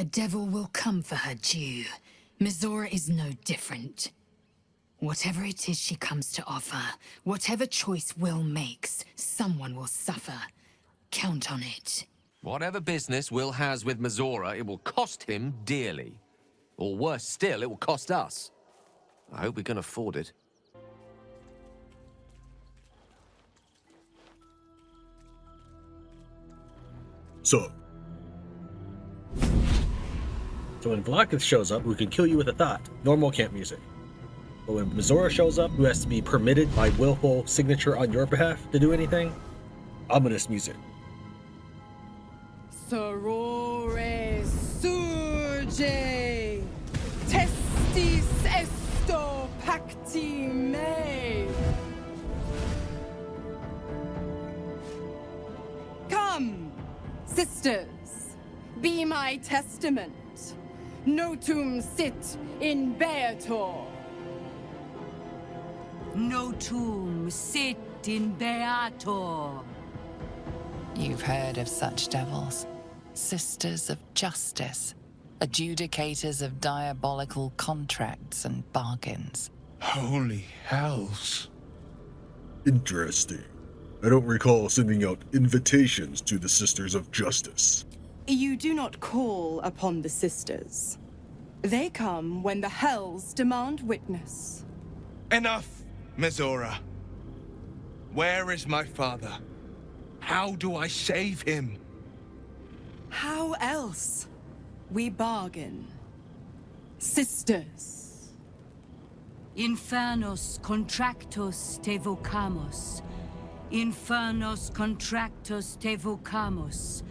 A devil will come for her due. Mizora is no different. Whatever it is she comes to offer, whatever choice Wyll makes, someone will suffer. Count on it. Whatever business Wyll has with Mizora, it will cost him dearly. Or worse still, it will cost us. I hope we can afford it. So when Vlaakith shows up, who can kill you with a thought, normal camp music. But when Mizora shows up, who has to be permitted by willful signature on your behalf to do anything, ominous music. Sorore surge, testis esto pacti me. Come, sisters, be my testament. Notum sit in Beator. Notum sit in Beator. You've heard of such devils. Sisters of justice. Adjudicators of diabolical contracts and bargains. Holy hells. Interesting. I don't recall sending out invitations to the Sisters of Justice. You do not call upon the sisters. They come when the hells demand witness. Enough, Mizora. Where is my father? How do I save him? How else? We bargain. Sisters. Infernos contractos te vocamos. Infernos contractos te vocamos.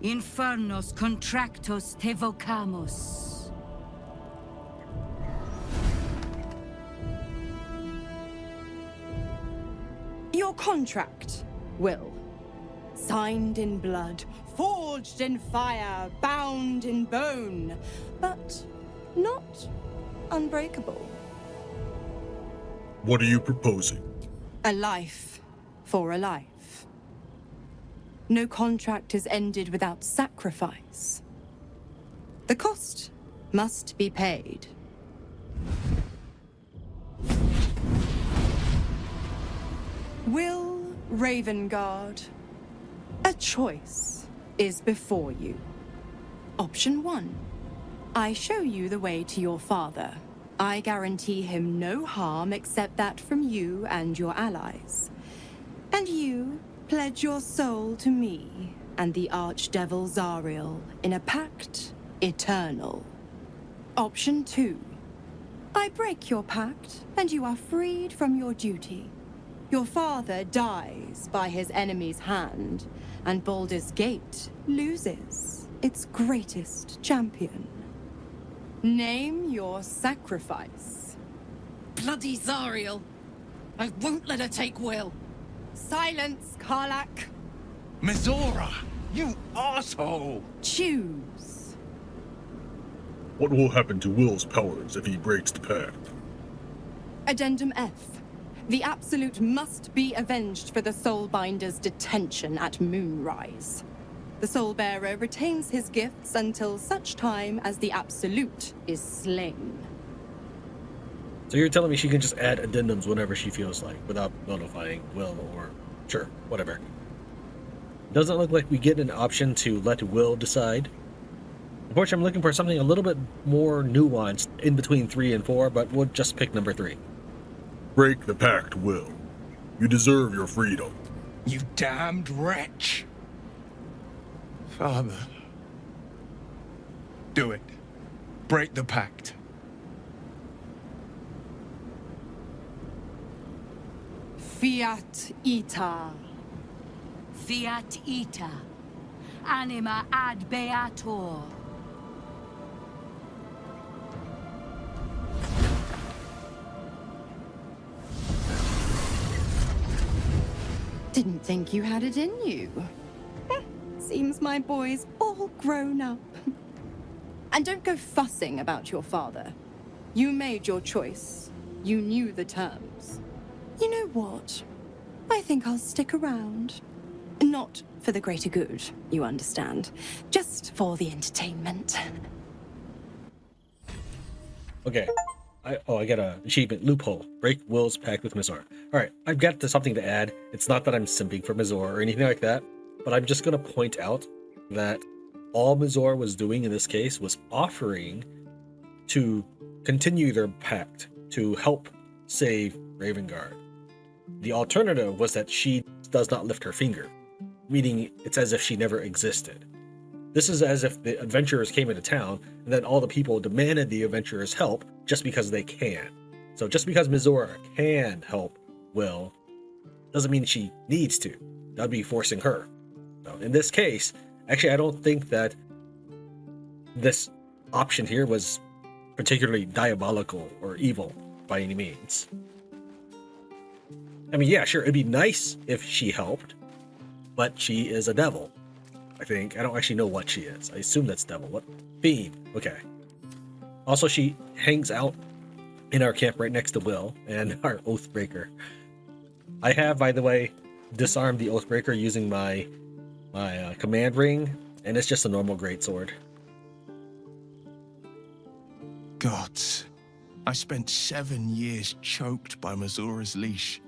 Infernos contractos te vocamos. Your contract, Wyll. Signed in blood, forged in fire, bound in bone, but not unbreakable. What are you proposing? A life for a life. No contract is ended without sacrifice. The cost must be paid. Dule Ravengard, a choice is before you. Option 1. I show you the way to your father. I guarantee him no harm except that from you and your allies. And you pledge your soul to me and the Archdevil Zariel in a pact eternal. Option 2. I break your pact, and you are freed from your duty. Your father dies by his enemy's hand, and Baldur's Gate loses its greatest champion. Name your sacrifice. Bloody Zariel! I won't let her take Wyll. Silence, Karlach. Mizora, you asshole! Choose. What will happen to Wyll's powers if he breaks the pact? Addendum F. The Absolute must be avenged for the Soulbinder's detention at Moonrise. The Soulbearer retains his gifts until such time as the Absolute is slain. So you're telling me she can just add addendums whenever she feels like, without notifying Wyll or... Sure, whatever. Doesn't look like we get an option to let Wyll decide. Unfortunately, I'm looking for something a little bit more nuanced in between 3 and 4, but we'll just pick number 3. Break the pact, Wyll. You deserve your freedom. You damned wretch! Father. Do it. Break the pact. Fiat Ita. Fiat ita. Anima ad beator. Didn't think you had it in you. Seems my boy's all grown up. And don't go fussing about your father. You made your choice. You knew the terms. You know what? I think I'll stick around. Not for the greater good, you understand. Just for the entertainment. Okay. I got a achievement loophole. Break Will's pact with Mizora. Alright, I've got something to add. It's not that I'm simping for Mizora or anything like that, but I'm just gonna point out that all Mizora was doing in this case was offering to continue their pact, to help save Ravengard. The alternative was that she does not lift her finger, meaning it's as if she never existed. This is as if the adventurers came into town, and then all the people demanded the adventurers' help just because they can. So just because Mizora can help Wyll, doesn't mean she needs to. That'd be forcing her. So in this case, actually, I don't think that this option here was particularly diabolical or evil by any means. I mean, yeah, sure, it'd be nice if she helped, but she is a devil. I think. I don't actually know what she is. I assume that's devil. What? Fiend. Okay. Also, she hangs out in our camp right next to Wyll and our Oathbreaker. I have, by the way, disarmed the Oathbreaker using my command ring, and it's just a normal greatsword. Gods, I spent 7 years choked by Mizora's leash,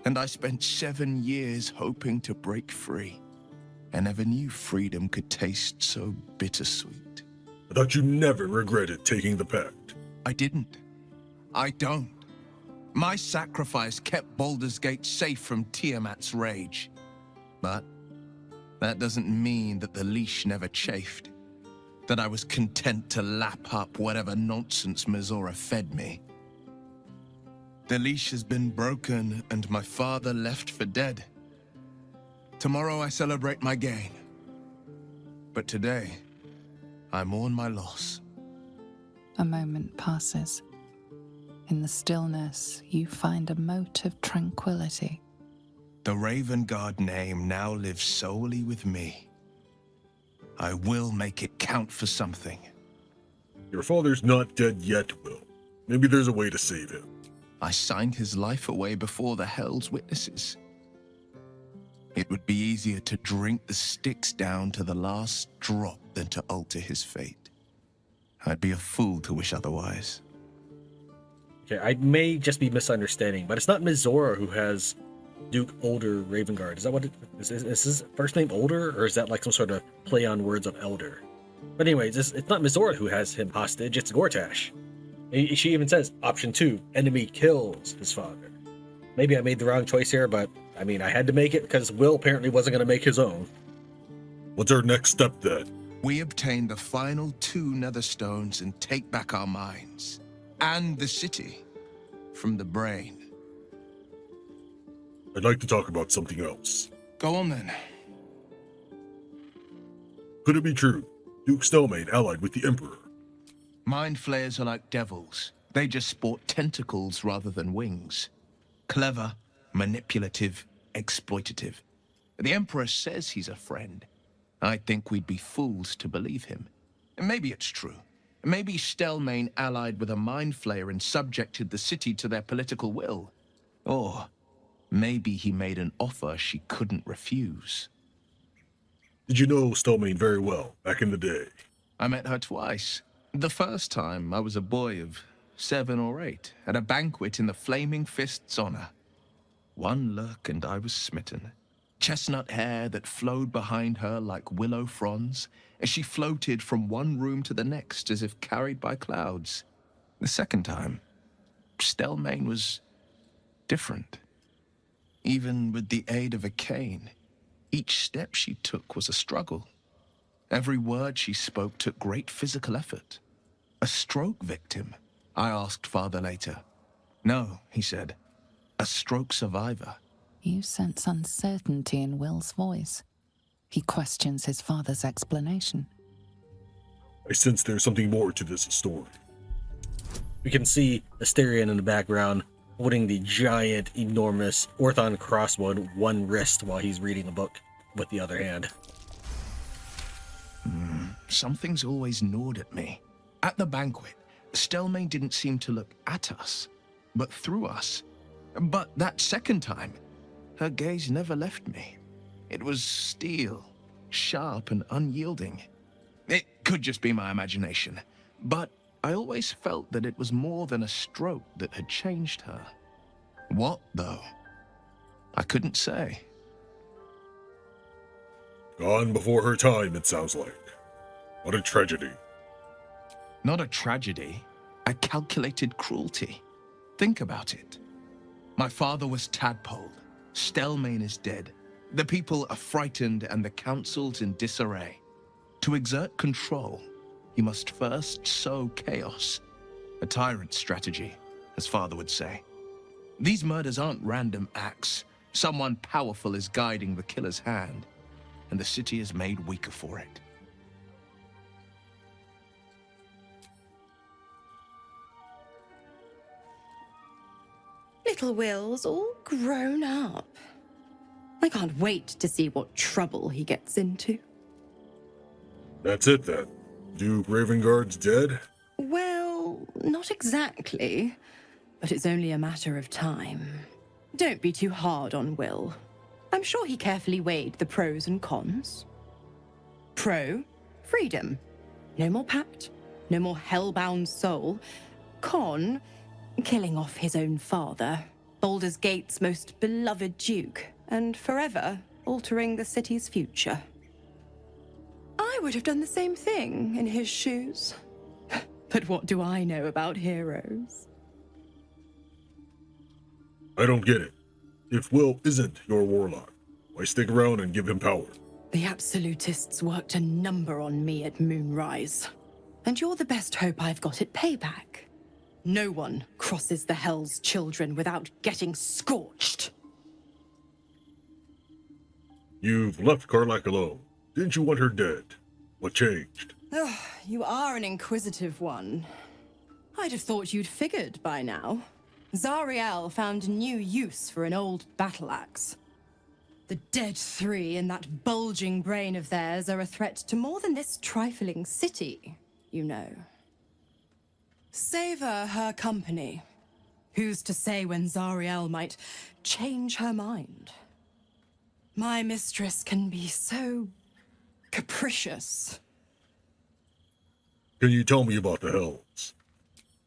and I spent 7 years hoping to break free. I never knew freedom could taste so bittersweet. I thought you never regretted taking the pact. I didn't. I don't. My sacrifice kept Baldur's Gate safe from Tiamat's rage. But that doesn't mean that the leash never chafed. That I was content to lap up whatever nonsense Mizora fed me. The leash has been broken and my father left for dead. Tomorrow I celebrate my gain. But today, I mourn my loss. A moment passes. In the stillness, you find a mote of tranquility. The Ravengard name now lives solely with me. I will make it count for something. Your father's not dead yet, Wyll. Maybe there's a way to save him. I signed his life away before the Hell's Witnesses. It would be easier to drink the sticks down to the last drop than to alter his fate. I'd be a fool to wish otherwise. Okay, I may just be misunderstanding, but it's not Mizora who has Duke Older Ravengard. Is that what it is? Is his first name Older, or is that like some sort of play on words of elder? But anyways, it's not Mizora who has him hostage, it's Gortash. She even says, option 2, enemy kills his father. Maybe I made the wrong choice here, but I mean, I had to make it because Wyll apparently wasn't going to make his own. What's our next step then? We obtain the final 2 netherstones and take back our minds. And the city. From the brain. I'd like to talk about something else. Go on then. Could it be true? Duke Stelmane allied with the Emperor. Mind flayers are like devils. They just sport tentacles rather than wings. Clever, manipulative, exploitative. The Emperor says he's a friend. I think we'd be fools to believe him. And maybe it's true. Maybe Stelmane allied with a mind flayer and subjected the city to their political will. Or maybe he made an offer she couldn't refuse. Did you know Stelmane very well back in the day? I met her twice. The first time, I was a boy of 7 or 8, at a banquet in the Flaming Fist's honor. One look and I was smitten. Chestnut hair that flowed behind her like willow fronds, as she floated from one room to the next as if carried by clouds. The second time, Stelmane was different. Even with the aid of a cane, each step she took was a struggle. Every word she spoke took great physical effort. A stroke victim, I asked father later. No, he said, a stroke survivor. You sense uncertainty in Wyll's voice. He questions his father's explanation. I sense there's something more to this story. We can see Asterion in the background holding the giant, enormous Orthon crossbow in one wrist while he's reading a book with the other hand. Something's always gnawed at me. At the banquet, Stelmane didn't seem to look at us, but through us. But that second time, her gaze never left me. It was steel, sharp and unyielding. It could just be my imagination, but I always felt that it was more than a stroke that had changed her. What, though? I couldn't say. Gone before her time, it sounds like. What a tragedy. Not a tragedy, a calculated cruelty. Think about it. My father was tadpoled. Stelmane is dead. The people are frightened and the council's in disarray. To exert control, you must first sow chaos. A tyrant's strategy, as father would say. These murders aren't random acts. Someone powerful is guiding the killer's hand, and the city is made weaker for it. Little Wyll's all grown up. I can't wait to see what trouble he gets into. That's it then. Dule Ravengard's dead? Well, not exactly, but it's only a matter of time. Don't be too hard on Wyll. I'm sure he carefully weighed the pros and cons. Pro, freedom. No more pact, no more hellbound soul. Con, killing off his own father, Baldur's Gate's most beloved duke, and forever altering the city's future. I would have done the same thing in his shoes. But what do I know about heroes? I don't get it. If Wyll isn't your warlock, why stick around and give him power? The Absolutists worked a number on me at Moonrise. And you're the best hope I've got at payback. No one crosses the Hell's Children without getting scorched. You've left Karlach alone. Didn't you want her dead? What changed? You are an inquisitive one. I'd have thought you'd figured by now. Zariel found new use for an old battle axe. The dead three in that bulging brain of theirs are a threat to more than this trifling city, you know. Savor her company. Who's to say when Zariel might change her mind? My mistress can be so capricious. Can you tell me about the Hells?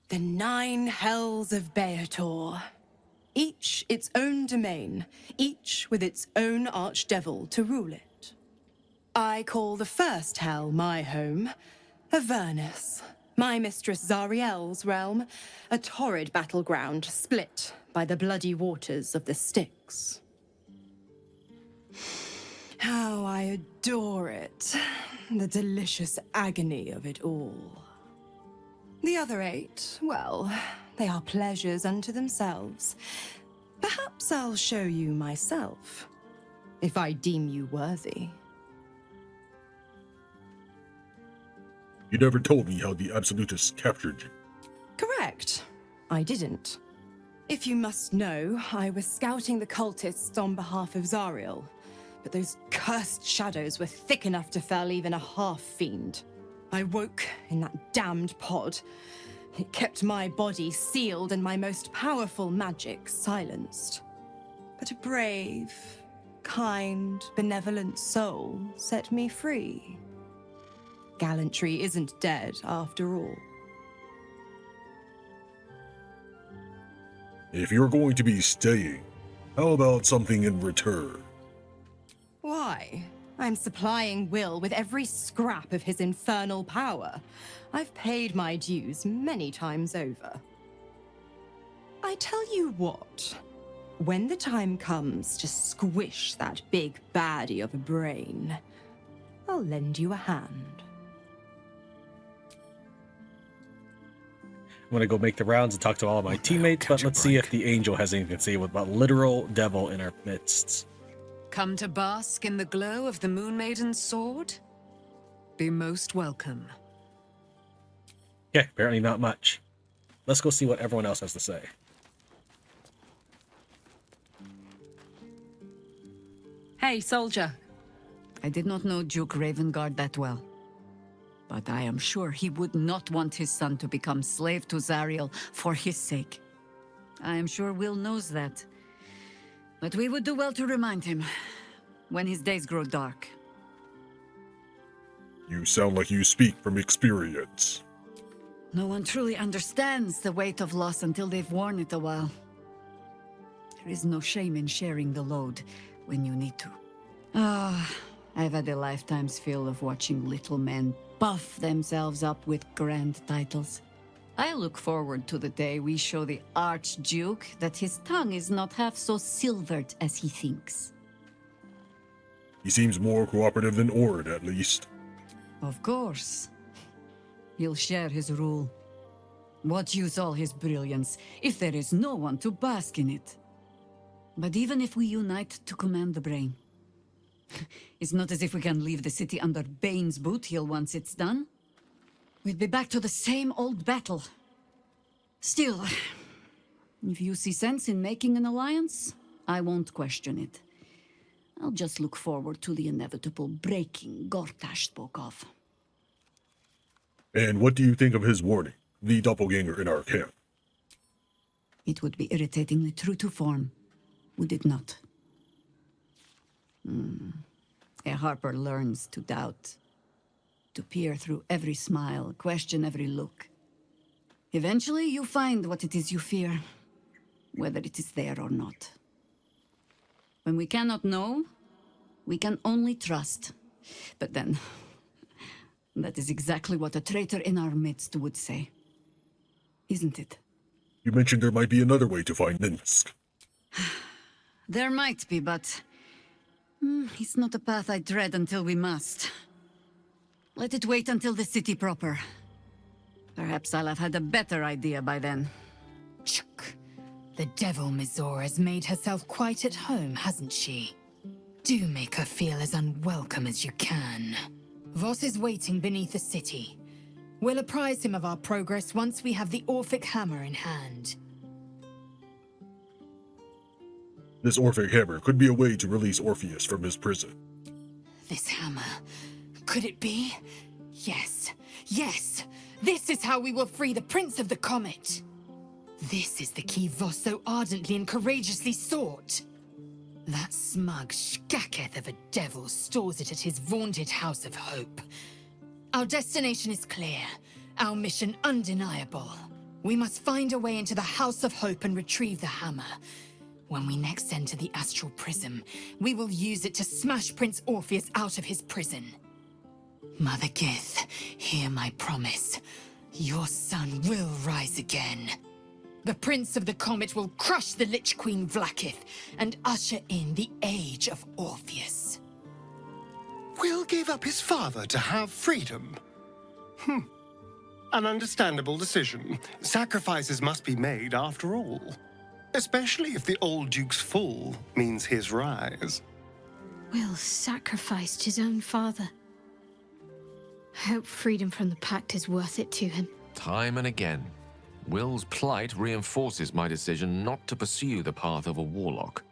The 9 Hells of Beator. Each its own domain, each with its own archdevil to rule it. I call the first Hell my home, Avernus. My mistress Zariel's realm, a torrid battleground split by the bloody waters of the Styx. How I adore it, the delicious agony of it all. The other 8, well, they are pleasures unto themselves. Perhaps I'll show you myself, if I deem you worthy. You never told me how the Absolutists captured you. Correct. I didn't. If you must know, I was scouting the cultists on behalf of Zariel, but those cursed shadows were thick enough to fell even a half-fiend. I woke in that damned pod. It kept my body sealed and my most powerful magic silenced. But a brave, kind, benevolent soul set me free. Gallantry isn't dead, after all. If you're going to be staying, how about something in return? Why? I'm supplying Wyll with every scrap of his infernal power. I've paid my dues many times over. I tell you what, when the time comes to squish that big baddie of a brain, I'll lend you a hand. I'm gonna go make the rounds and talk to all of my teammates, but let's see if the angel has anything to say about literal devil in our midst. Come to bask in the glow of the Moon Maiden's sword? Be most welcome. Yeah, apparently not much. Let's go see what everyone else has to say. Hey, soldier. I did not know Duke Ravengard that well. But I am sure he would not want his son to become slave to Zariel for his sake. I am sure Wyll knows that. But we would do well to remind him. when his days grow dark. You sound like you speak from experience. No one truly understands the weight of loss until they've worn it a while. There is no shame in sharing the load when you need to. I've had a lifetime's fill of watching little men buff themselves up with grand titles. I look forward to the day we show the Archduke that his tongue is not half so silvered as he thinks. He seems more cooperative than Ord, at least. Of course. He'll share his rule. What use all his brilliance if there is no one to bask in it? But even if we unite to command the brain, it's not as if we can leave the city under Bane's boot heel once it's done. We'd be back to the same old battle. Still, if you see sense in making an alliance, I won't question it. I'll just look forward to the inevitable breaking Gortash spoke of. And what do you think of his warning, the doppelganger in our camp? It would be irritatingly true to form, would it not? A Harper learns to doubt, to peer through every smile, question every look. Eventually, you find what it is you fear, whether it is there or not. When we cannot know, we can only trust. But then, that is exactly what a traitor in our midst would say. Isn't it? You mentioned there might be another way to find Ninsk. There might be, but it's not a path I tread until we must. Let it wait until the city proper. Perhaps I'll have had a better idea by then. Chuk. The devil Mizora has made herself quite at home, hasn't she? Do make her feel as unwelcome as you can. Voss is waiting beneath the city. We'll apprise him of our progress once we have the Orphic hammer in hand. This Orphic hammer could be a way to release Orpheus from his prison. This hammer. Could it be? Yes. Yes! This is how we will free the Prince of the Comet! This is the key Voss so ardently and courageously sought. That smug skaketh of a devil stores it at his vaunted House of Hope. Our destination is clear, our mission undeniable. We must find a way into the House of Hope and retrieve the hammer. When we next enter the Astral Prism, we will use it to smash Prince Orpheus out of his prison. Mother Gith, hear my promise. Your son will rise again. The Prince of the Comet will crush the Lich Queen Vlaakith and usher in the Age of Orpheus. Wyll gave up his father to have freedom. An understandable decision. Sacrifices must be made after all. Especially if the old Duke's fall means his rise. Wyll sacrificed his own father. I hope freedom from the Pact is worth it to him. Time and again, Wyll's plight reinforces my decision not to pursue the path of a warlock.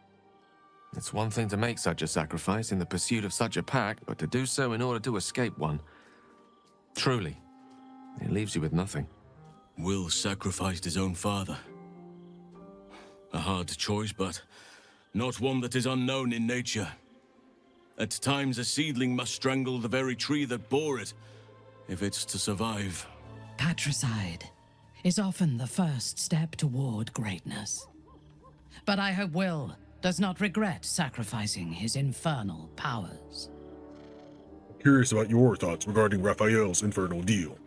It's one thing to make such a sacrifice in the pursuit of such a pact, but to do so in order to escape one. Truly, it leaves you with nothing. Wyll sacrificed his own father. A hard choice, but not one that is unknown in nature. At times, a seedling must strangle the very tree that bore it, if it's to survive. Patricide is often the first step toward greatness. But I hope Wyll does not regret sacrificing his infernal powers. Curious about your thoughts regarding Raphael's infernal deal.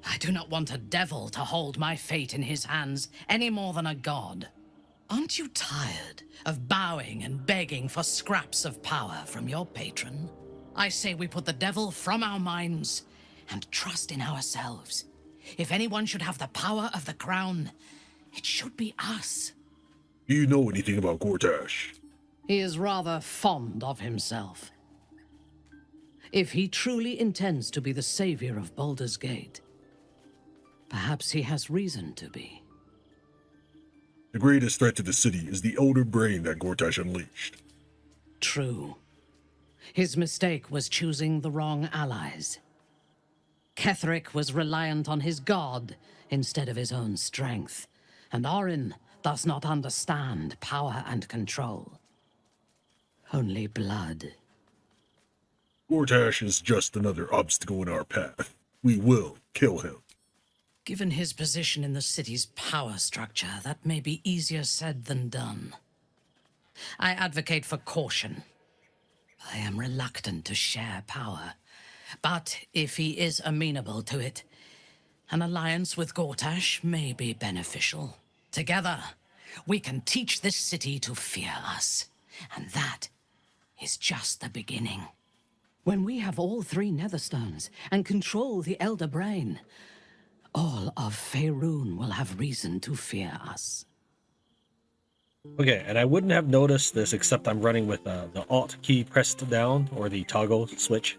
I do not want a devil to hold my fate in his hands any more than a god. Aren't you tired of bowing and begging for scraps of power from your patron? I say we put the devil from our minds and trust in ourselves. If anyone should have the power of the crown, it should be us. Do you know anything about Gortash? He is rather fond of himself. If he truly intends to be the savior of Baldur's Gate, perhaps he has reason to be. The greatest threat to the city is the elder brain that Gortash unleashed. True. His mistake was choosing the wrong allies. Ketheric was reliant on his god instead of his own strength, and Orin does not understand power and control. Only blood Gortash is just another obstacle in our path. We will kill him. Given his position in the city's power structure, that may be easier said than done. I advocate for caution. I am reluctant to share power, but if he is amenable to it, an alliance with Gortash may be beneficial. Together, we can teach this city to fear us, and that is just the beginning. When we have all 3 Netherstones and control the Elder Brain, all of Faerun will have reason to fear us. Okay, and I wouldn't have noticed this except I'm running with the Alt key pressed down, or the toggle switch.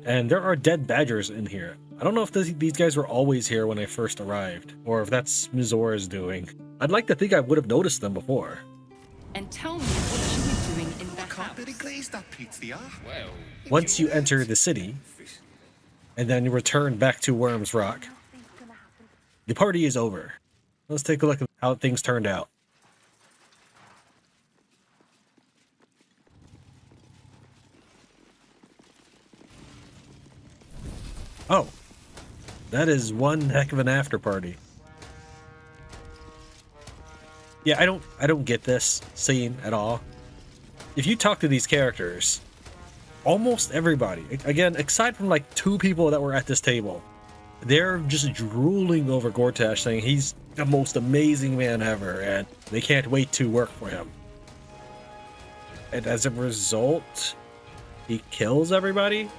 And there are dead badgers in here. I don't know if these guys were always here when I first arrived, or if that's Mizora's doing. I'd like to think I would have noticed them before. And tell me what you were doing in the house. Once you enter the city, and then you return back to Wyrm's Rock, the party is over. Let's take a look at how things turned out. Oh, that is one heck of an after party. Yeah, I don't get this scene at all. If you talk to these characters, almost everybody, again, aside from like 2 people that were at this table, they're just drooling over Gortash, saying he's the most amazing man ever, and they can't wait to work for him. And as a result, he kills everybody?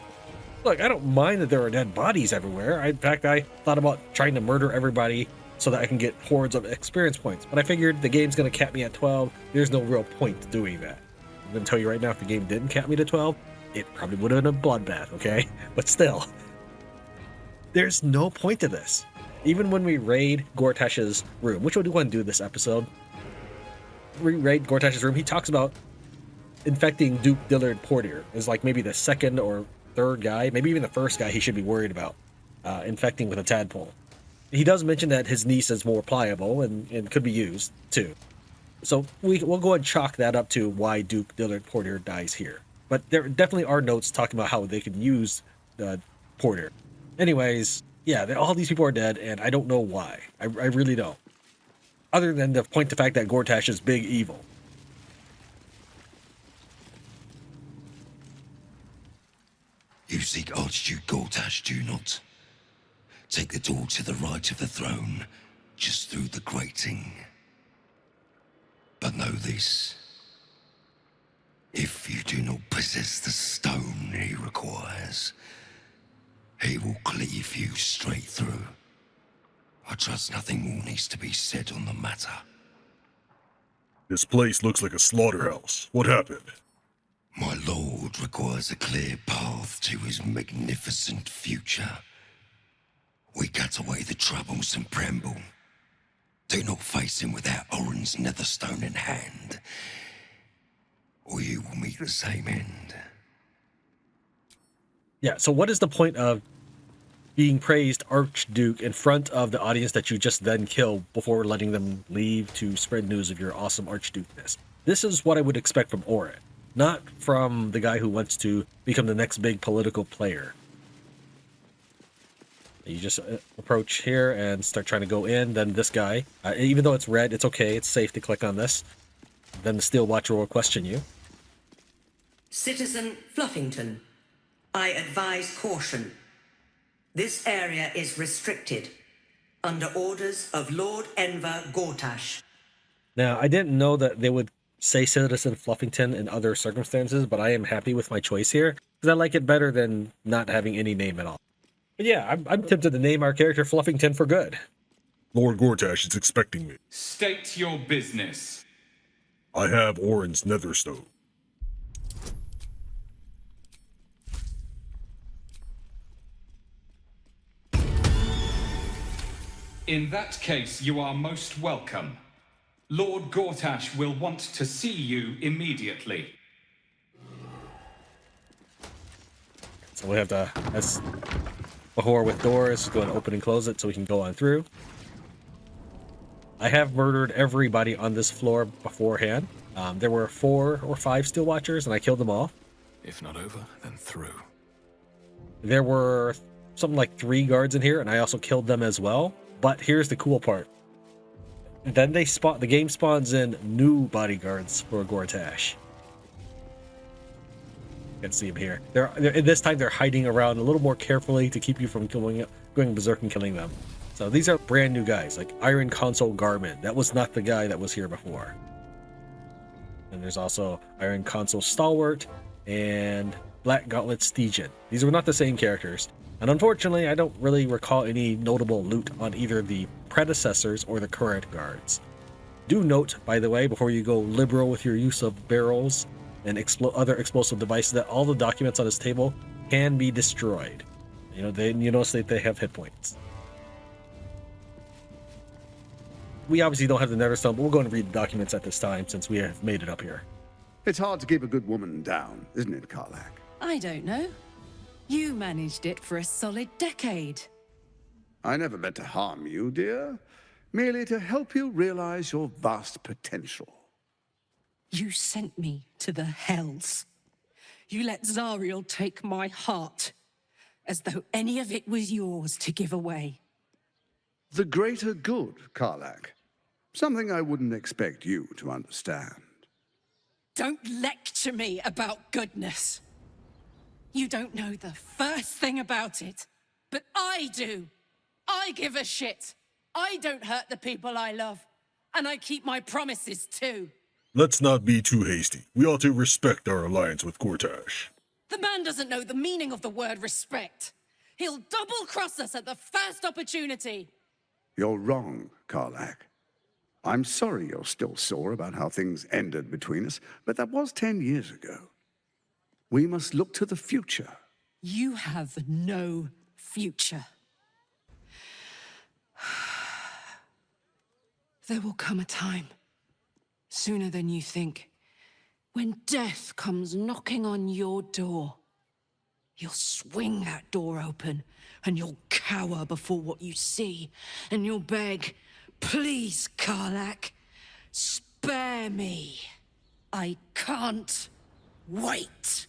Look, I don't mind that there are dead bodies everywhere. In fact, I thought about trying to murder everybody so that I can get hordes of experience points. But I figured the game's going to cap me at 12. There's no real point to doing that. I'm going to tell you right now, if the game didn't cap me to 12, it probably would have been a bloodbath, okay? But still, there's no point to this. Even when we raid Gortash's room, which we do want to do this episode, we raid Gortash's room, he talks about infecting Duke Dillard Portier as like maybe the second or third guy, maybe even the first guy he should be worried about infecting with a tadpole. He does mention that his niece is more pliable and could be used too. So we'll go and chalk that up to why Duke Dillard Portier dies here. But there definitely are notes talking about how they can use Portier. Anyways, yeah, all these people are dead, and I don't know why. I really don't. Other than to point the fact that Gortash is big evil. You seek Archduke Gortash, do you not? Take the door to the right of the throne, just through the grating. But know this. If you do not possess the stone he requires, he will cleave you straight through. I trust nothing more needs to be said on the matter. This place looks like a slaughterhouse. What happened? My lord requires a clear path to his magnificent future. We cut away the troublesome Bramble. Do not face him without Orin's Netherstone in hand, or you will meet the same end. Yeah, so what is the point of being praised Archduke in front of the audience that you just then kill before letting them leave to spread news of your awesome Archdukeness? This is what I would expect from Orin, not from the guy who wants to become the next big political player. You just approach here and start trying to go in, then this guy, even though it's red, it's okay, it's safe to click on this. Then the Steel Watcher will question you. Citizen Fluffington, I advise caution. This area is restricted, under orders of Lord Enver Gortash. Now, I didn't know that they would say Citizen Fluffington in other circumstances, but I am happy with my choice here, because I like it better than not having any name at all. But yeah, I'm tempted to name our character Fluffington for good. Lord Gortash is expecting me. State your business. I have Orin's Netherstone. In that case, you are most welcome. Lord Gortash will want to see you immediately. So we have to, as before with doors, go and open and close it so we can go on through. I have murdered everybody on this floor beforehand. There were 4 or 5 Steel Watchers, and I killed them all. If not over, then through. There were something like 3 guards in here, and I also killed them as well. But here's the cool part. Then the game spawns in new bodyguards for Gortash. You can see them here. This time they're hiding around a little more carefully to keep you from going berserk and killing them. So these are brand new guys, like Iron Console Garmin. That was not the guy that was here before. And there's also Iron Console Stalwart and Black Gauntlet Stygian. These were not the same characters. And unfortunately, I don't really recall any notable loot on either the predecessors or the current guards. Do note, by the way, before you go liberal with your use of barrels and other explosive devices, that all the documents on this table can be destroyed. You notice that they have hit points. We obviously don't have the Netherstone, but we're going to read the documents at this time since we have made it up here. It's hard to keep a good woman down, isn't it, Karlach? I don't know. You managed it for a solid decade. I never meant to harm you, dear. Merely to help you realize your vast potential. You sent me to the hells. You let Zariel take my heart, as though any of it was yours to give away. The greater good, Karlach. Something I wouldn't expect you to understand. Don't lecture me about goodness. You don't know the first thing about it, but I do. I give a shit. I don't hurt the people I love, and I keep my promises too. Let's not be too hasty. We ought to respect our alliance with Gortash. The man doesn't know the meaning of the word respect. He'll double-cross us at the first opportunity. You're wrong, Karlach. I'm sorry you're still sore about how things ended between us, but that was 10 years ago. We must look to the future. You have no future. There will come a time, sooner than you think, when death comes knocking on your door. You'll swing that door open, and you'll cower before what you see, and you'll beg, "Please, Karlach, spare me. I can't wait."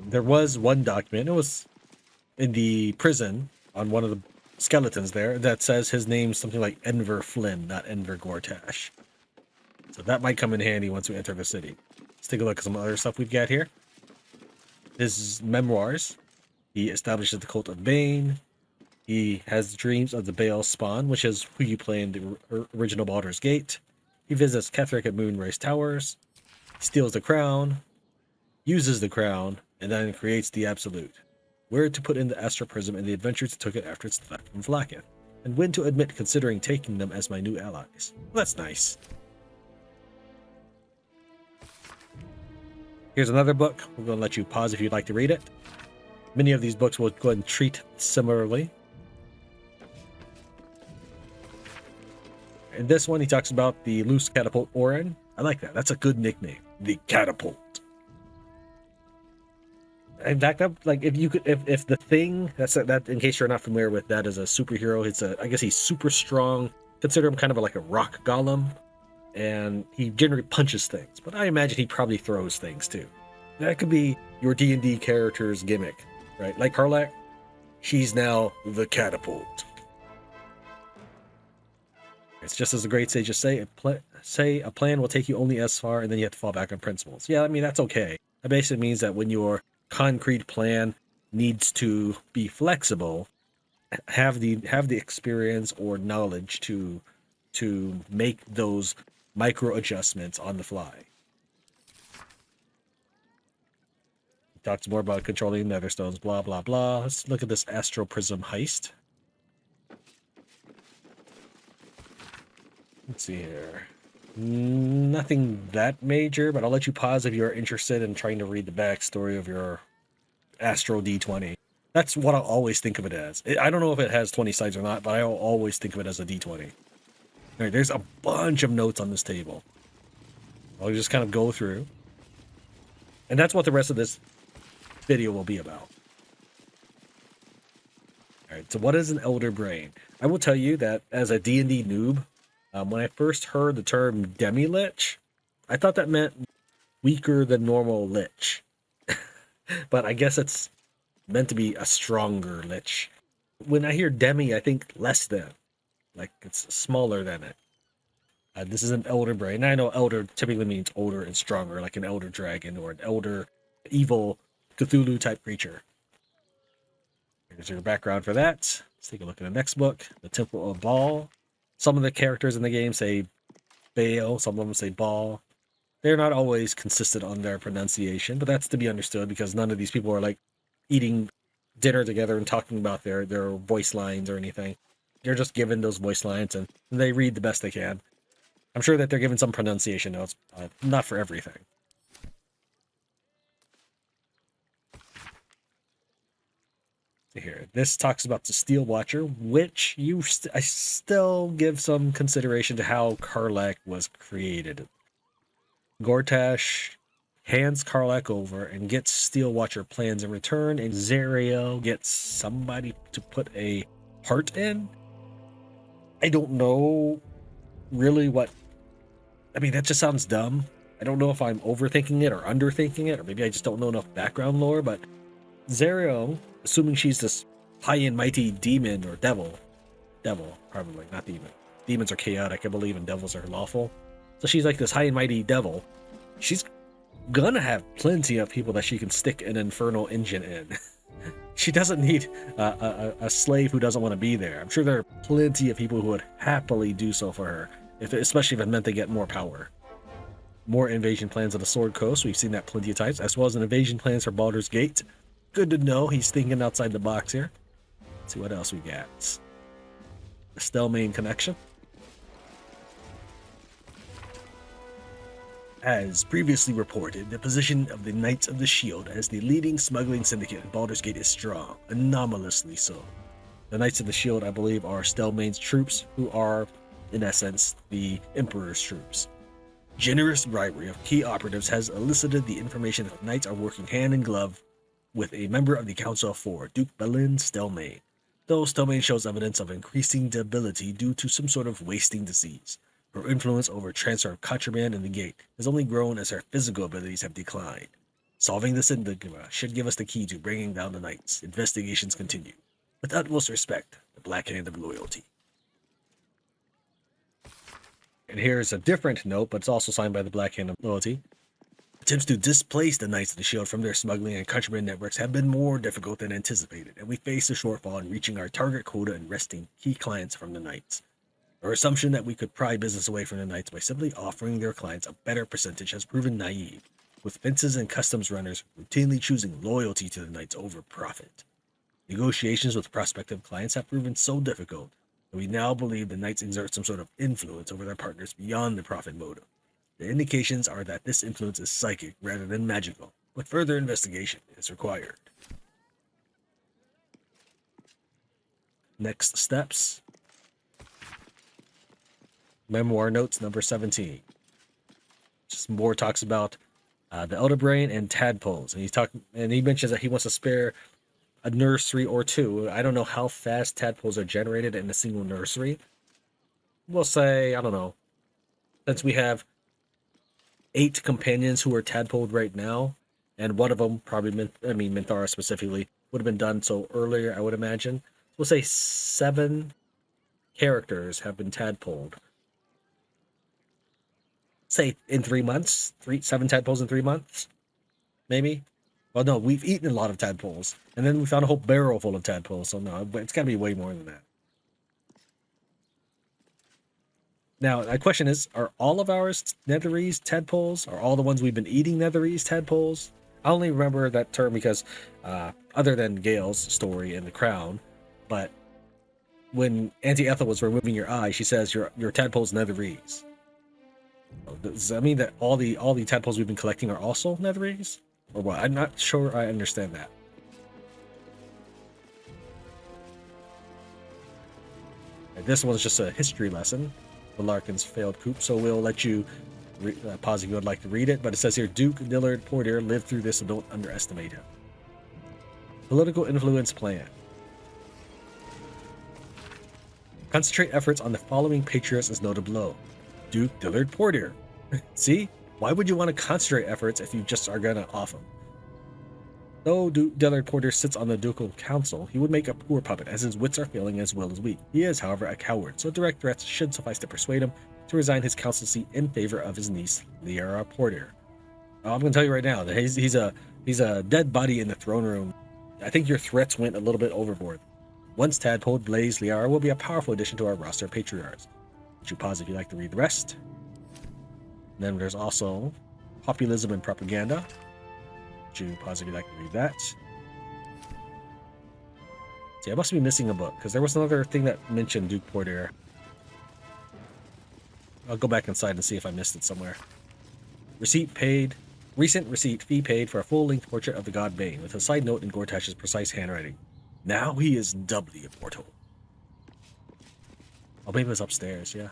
There was one document. It was in the prison on one of the skeletons there that says his name's something like Enver Flynn, not Enver Gortash. So that might come in handy once we enter the city. Let's take a look at some other stuff we've got here. His memoirs. He establishes the cult of Bane. He has dreams of the Baal Spawn, which is who you play in the original Baldur's Gate. He visits Ketheric at Moonrace Towers. Steals the crown. Uses the crown. And then creates the Absolute. Where to put in the Astral Prism and the adventures it took it after its theft from Vlaakith. And when to admit considering taking them as my new allies. Well, that's nice. Here's another book. We're going to let you pause if you'd like to read it. Many of these books will go ahead and treat similarly. In this one, he talks about the loose catapult Orin. I like that. That's a good nickname. The catapult. And back up, like if the thing that in case you're not familiar with that is a superhero, I guess he's super strong. Consider him kind of like a rock golem, and he generally punches things. But I imagine he probably throws things too. That could be your D&D character's gimmick, right? Like Karlach, she's now the catapult. It's just as the great sages say, a plan will take you only as far, and then you have to fall back on principles. Yeah, I mean that's okay. That basically means that when your concrete plan needs to be flexible, have the experience or knowledge to make those micro adjustments on the fly. He talks more about controlling netherstones, blah blah blah. Let's look at this Astral Prism heist. Let's see here. Nothing that major, but I'll let you pause if you're interested in trying to read the backstory of your Astro D20. That's what I'll always think of it as. I don't know if it has 20 sides or not, but I'll always think of it as a D20. All right, there's a bunch of notes on this table. I'll just kind of go through. And that's what the rest of this video will be about. All right, so what is an Elder Brain? I will tell you that as a D&D noob, when I first heard the term demi-lich, I thought that meant weaker than normal lich. But I guess it's meant to be a stronger lich. When I hear demi, I think less than. Like, it's smaller than it. This is an elder brain. I know elder typically means older and stronger, like an elder dragon or an elder evil Cthulhu type creature. Here's your background for that. Let's take a look at the next book, The Temple of Baal. Some of the characters in the game say Baal, some of them say Baal. They're not always consistent on their pronunciation, but that's to be understood because none of these people are like eating dinner together and talking about their voice lines or anything. They're just given those voice lines and they read the best they can. I'm sure that they're given some pronunciation notes, not for everything. Here, this talks about the Steel Watcher, which I still give some consideration to how Karlach was created. Gortash hands Karlach over and gets Steel Watcher plans in return, and Zariel gets somebody to put a heart in. I don't know really what. I mean, that just sounds dumb. I don't know if I'm overthinking it or underthinking it, or maybe I just don't know enough background lore, but Zariel, assuming she's this high and mighty demon or devil, probably, not demon. Demons are chaotic, I believe, and devils are lawful. So she's like this high and mighty devil. She's gonna have plenty of people that she can stick an infernal engine in. She doesn't need a slave who doesn't want to be there. I'm sure there are plenty of people who would happily do so for her, especially if it meant they get more power. More invasion plans of the Sword Coast. We've seen that plenty of times, as well as an invasion plans for Baldur's Gate. Good to know he's thinking outside the box here. Let's see what else we got. The Stelmane connection. As previously reported, the position of the Knights of the Shield as the leading smuggling syndicate in Baldur's Gate is strong, anomalously so. The Knights of the Shield, I believe, are Stelmane's troops, who are, in essence, the Emperor's troops. Generous bribery of key operatives has elicited the information that the Knights are working hand in glove with a member of the Council of Four, Duke Balin Stelmane, though Stelmane shows evidence of increasing debility due to some sort of wasting disease. Her influence over transfer of contraband in the gate has only grown as her physical abilities have declined. Solving this enigma should give us the key to bringing down the Knights. Investigations continue. With utmost respect, the Black Hand of Loyalty. And here's a different note, but it's also signed by the Black Hand of Loyalty. Attempts to displace the Knights of the Shield from their smuggling and contraband networks have been more difficult than anticipated, and we face a shortfall in reaching our target quota and wresting key clients from the Knights. Our assumption that we could pry business away from the Knights by simply offering their clients a better percentage has proven naive, with fences and customs runners routinely choosing loyalty to the Knights over profit. Negotiations with prospective clients have proven so difficult that we now believe the Knights exert some sort of influence over their partners beyond the profit motive. The indications are that this influence is psychic rather than magical, but further investigation is required. Next steps. Memoir notes number 17. Just more talks about the Elder Brain and tadpoles, and he mentions that he wants to spare a nursery or two. I don't know how fast tadpoles are generated in a single nursery. We'll say, I don't know, since we have 8 companions who are tadpoled right now, and one of them probably, Minthara specifically, would have been done so earlier, I would imagine. We'll say 7 characters have been tadpoled. Say in 3 months, 7 tadpoles in 3 months, maybe. Well, no, we've eaten a lot of tadpoles, and then we found a whole barrel full of tadpoles. So no, it's got to be way more than that. Now, my question is: are all of ours netherese tadpoles? Are all the ones we've been eating netherese tadpoles? I only remember that term because, other than Gale's story in The Crown, but when Auntie Ethel was removing your eye, she says your tadpole's netherese. Does that mean that all the tadpoles we've been collecting are also netherese? Or what? I'm not sure I understand that. And this one's just a history lesson. The Larkin's failed coup, so we'll let you pause if you would like to read it. But it says here, Duke Dillard Portier lived through this, so don't underestimate him. Political influence plan. Concentrate efforts on the following patriots as noted below. Duke Dillard Portier. See? Why would you want to concentrate efforts if you just are going to off them? Though Dillard Porter sits on the ducal council, he would make a poor puppet, as his wits are failing as well as weak. He is, however, a coward, so direct threats should suffice to persuade him to resign his council seat in favor of his niece, Liara Porter. I'm going to tell you right now that he's a dead body in the throne room. I think your threats went a little bit overboard. Once tadpoled, Blaze Liara will be a powerful addition to our roster of patriarchs. Would you pause if you'd like to read the rest? And then there's also Populism and Propaganda. Would you pause if you'd like to read that? See, I must be missing a book, because there was another thing that mentioned Duke Porter. I'll go back inside and see if I missed it somewhere. Receipt paid. Recent receipt fee paid for a full-length portrait of the god Bane, with a side note in Gortash's precise handwriting. Now he is doubly immortal. Oh, maybe it was upstairs, yeah.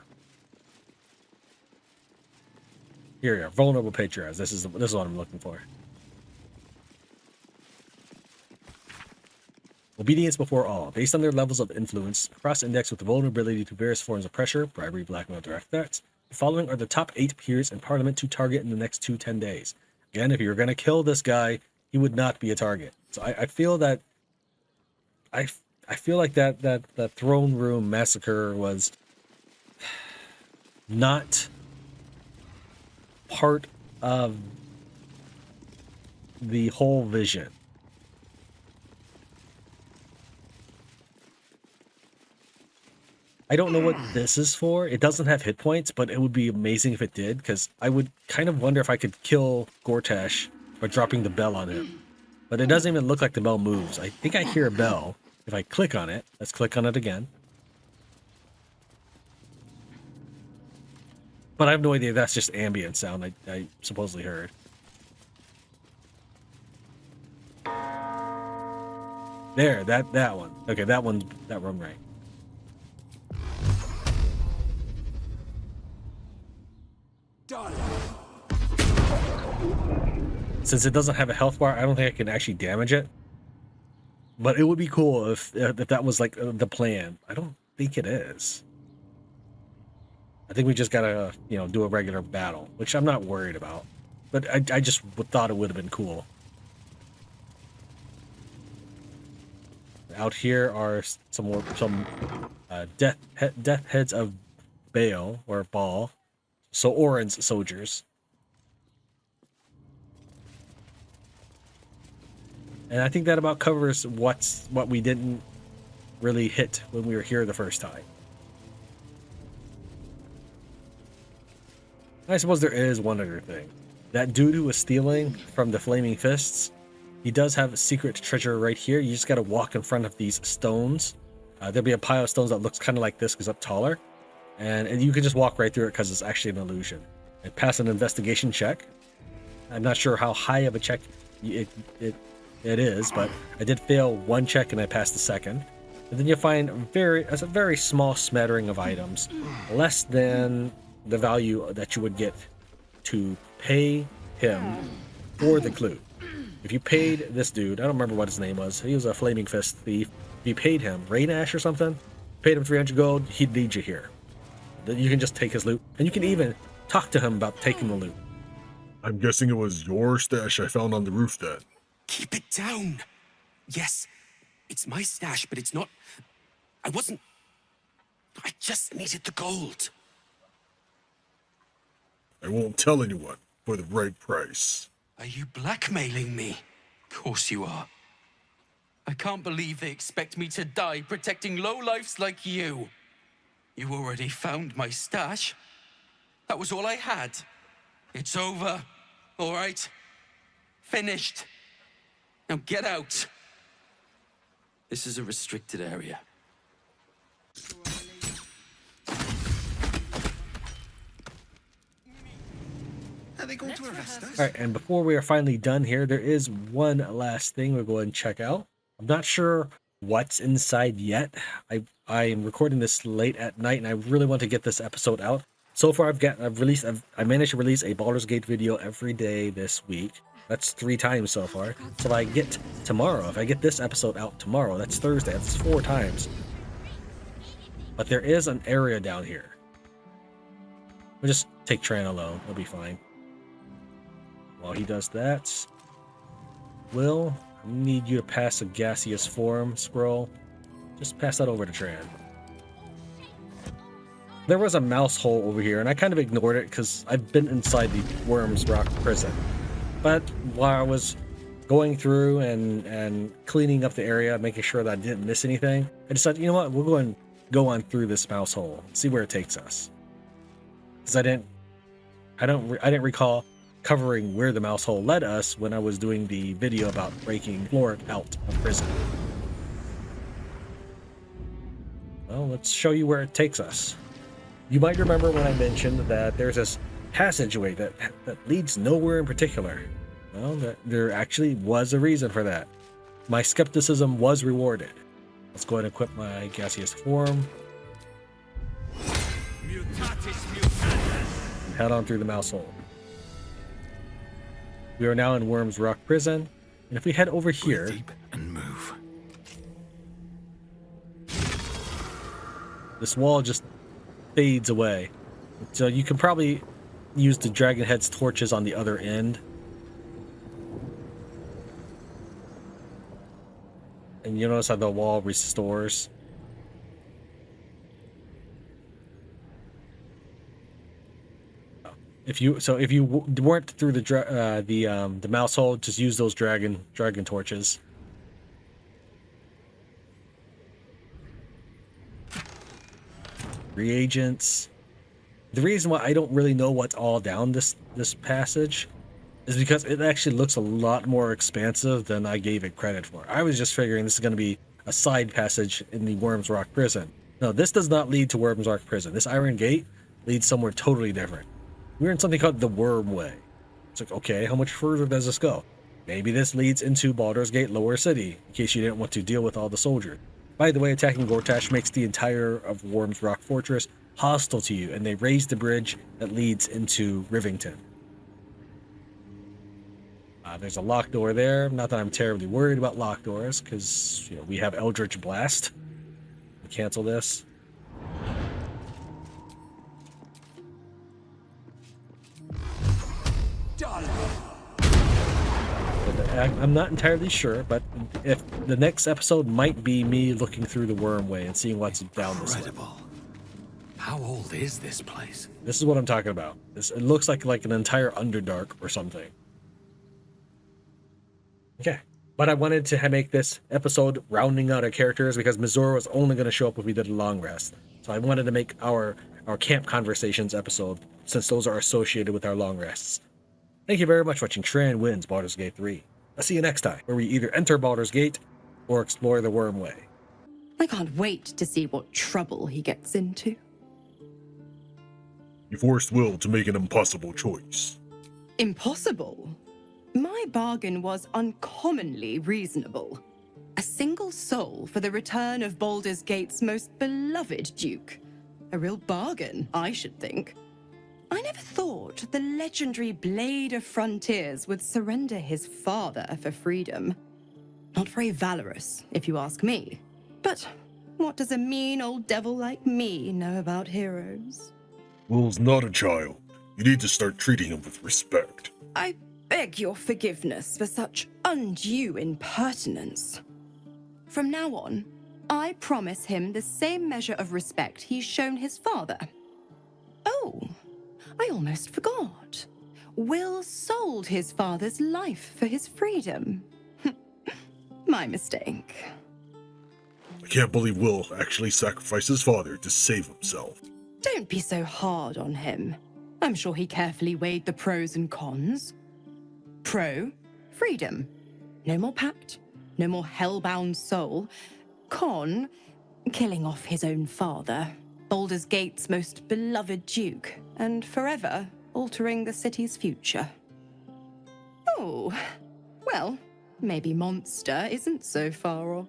Here we are, vulnerable patriarchs. This is what I'm looking for. Obedience before all. Based on their levels of influence, cross-index with vulnerability to various forms of pressure, bribery, blackmail, direct threats. The following are the top 8 peers in Parliament to target in the next 10 days. Again, if you're going to kill this guy, he would not be a target. So I feel that I feel like that throne room massacre was not part of the whole vision. I don't know what this is for. It doesn't have hit points, but it would be amazing if it did, because I would kind of wonder if I could kill Gortash by dropping the bell on him. But it doesn't even look like the bell moves. I think I hear a bell. If I click on it, let's click on it again. But I have no idea if that's just ambient sound I supposedly heard. There, that one. Okay, that one right. Since it doesn't have a health bar, I don't think I can actually damage it. But it would be cool if that was like the plan. I don't think it is. I think we just gotta, do a regular battle, which I'm not worried about. But I just thought it would have been cool. Out here are some death heads of Baal or Baal, so Orin's soldiers. And I think that about covers what we didn't really hit when we were here the first time. I suppose there is one other thing. That dude who was stealing from the Flaming Fists, he does have a secret treasure right here. You just got to walk in front of these stones. There'll be a pile of stones that looks kind of like this because it's up taller. And you can just walk right through it because it's actually an illusion. And pass an investigation check. I'm not sure how high of a check it is, but I did fail one check and I passed the second. And then you'll find a very small smattering of items, less than the value that you would get to pay him for the clue. If you paid this dude, I don't remember what his name was, he was a Flaming Fist thief. If you paid him, Raynash or something, paid him 300 gold, he'd lead you here. Then you can just take his loot, and you can even talk to him about taking the loot. I'm guessing it was your stash I found on the roof then. Keep it down. Yes, it's my stash, but it's not... I just needed the gold. I won't tell anyone for the right price. Are you blackmailing me? Of course you are. I can't believe they expect me to die protecting lowlifes like you. You already found my stash. That was all I had. It's over. All right? Finished. Now get out. This is a restricted area. Are they going to arrest us? All right, and before we are finally done here, there is one last thing we'll go ahead and check out. I'm not sure what's inside yet. I am recording this late at night, and I really want to get this episode out. So far, I managed to release a Baldur's Gate video every day this week. That's 3 times so far. So if I get this episode out tomorrow, that's Thursday. That's 4 times. But there is an area down here. We'll just take Tran alone. It'll be fine. While he does that, Wyll, Need you to pass a gaseous form scroll. Just pass that over to Tran. There was a mouse hole over here, and I kind of ignored it because I've been inside the Wyrm's Rock prison. But while I was going through and cleaning up the area, making sure that I didn't miss anything, I decided, you know what, we'll go on through this mouse hole, see where it takes us. Because I didn't recall covering where the mouse hole led us when I was doing the video about breaking Floric out of prison. Well, let's show you where it takes us. You might remember when I mentioned that there's this passageway that leads nowhere in particular. Well, there actually was a reason for that. My skepticism was rewarded. Let's go ahead and equip my gaseous form. And head on through the mouse hole. We are now in Wyrm's Rock Prison, and if we head over here, deep and move. This wall just fades away. So you can probably use the Dragon Head's torches on the other end. And you notice how the wall restores. If you weren't through the mouse hole, just use those dragon torches. Reagents. The reason why I don't really know what's all down this passage is because it actually looks a lot more expansive than I gave it credit for. I was just figuring this is going to be a side passage in the Wyrm's Rock Prison. No, this does not lead to Wyrm's Rock Prison. This Iron Gate leads somewhere totally different. We're in something called the Wyrm Way. It's like, okay, how much further does this go? Maybe this leads into Baldur's Gate Lower City, in case you didn't want to deal with all the soldiers. By the way, attacking Gortash makes the entire of Wyrm's Rock Fortress hostile to you, and they raise the bridge that leads into Rivington. There's a locked door there. Not that I'm terribly worried about locked doors, because we have Eldritch Blast. Cancel this. I'm not entirely sure, but if the next episode might be me looking through the Wyrm Way and seeing what's down this way. How old is this place? This is what I'm talking about. It looks like an entire Underdark or something. Okay, but I wanted to make this episode rounding out our characters because Mizora was only going to show up if we did a long rest. So I wanted to make our camp conversations episode, since those are associated with our long rests. Thank you very much for watching Tran Wins Baldur's Gate 3. I'll see you next time, where we either enter Baldur's Gate or explore the Wyrm Way. I can't wait to see what trouble he gets into. You forced Wyll to make an impossible choice. Impossible? My bargain was uncommonly reasonable. A single soul for the return of Baldur's Gate's most beloved Duke. A real bargain, I should think. I never thought the legendary Blade of Frontiers would surrender his father for freedom. Not very valorous, if you ask me. But what does a mean old devil like me know about heroes? Wyll's not a child. You need to start treating him with respect. I beg your forgiveness for such undue impertinence. From now on, I promise him the same measure of respect he's shown his father. Oh, I almost forgot. Wyll sold his father's life for his freedom. My mistake. I can't believe Wyll actually sacrificed his father to save himself. Don't be so hard on him. I'm sure he carefully weighed the pros and cons. Pro, freedom. No more pact, no more hellbound soul. Con, killing off his own father, Baldur's Gate's most beloved duke, and forever altering the city's future. Oh, well, maybe monster isn't so far off.